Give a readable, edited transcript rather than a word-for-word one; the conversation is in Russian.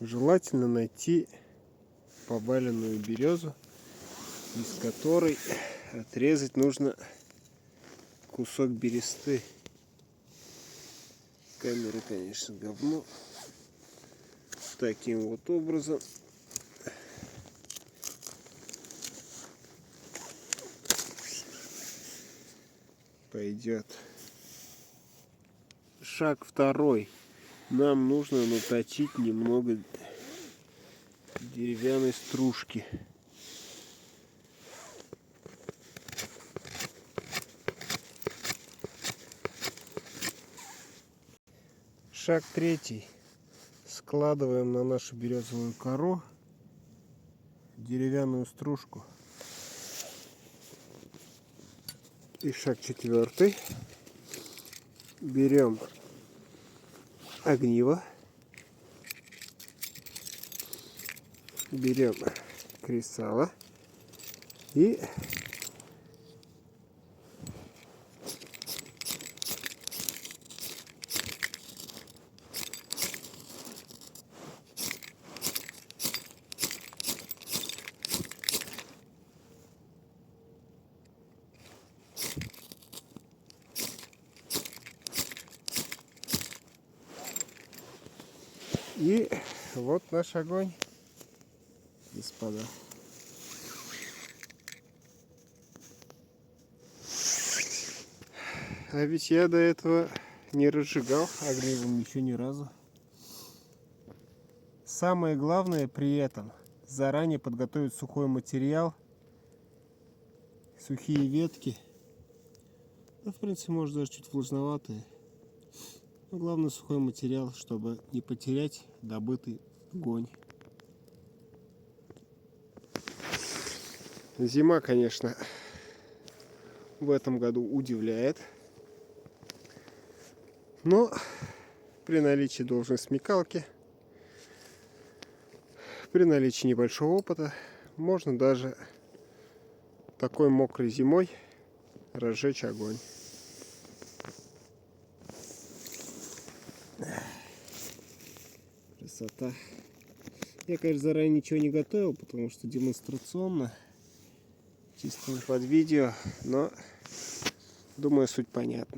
Желательно найти поваленную березу, из которой отрезать нужно кусок бересты. Камера, конечно, говно. Таким вот образом. Пойдет. Шаг второй. Нам нужно наточить немного деревянной стружки. Шаг третий. Складываем на нашу березовую кору деревянную стружку. И шаг четвертый. Берем огниво. Берем кресало и вот наш огонь, господа. А ведь я до этого не разжигал огнивом еще ни разу. Самое главное при этом заранее подготовить сухой материал, сухие ветки. Ну, в принципе, может даже чуть влажноватые. Но главное сухой материал, чтобы не потерять добытый огонь. Зима, конечно, в этом году удивляет. Но при наличии должной смекалки, при наличии небольшого опыта, можно даже такой мокрой зимой разжечь огонь. Красота. Я, конечно, заранее ничего не готовил, потому что демонстрационно, чисто под видео, но думаю, суть понятна.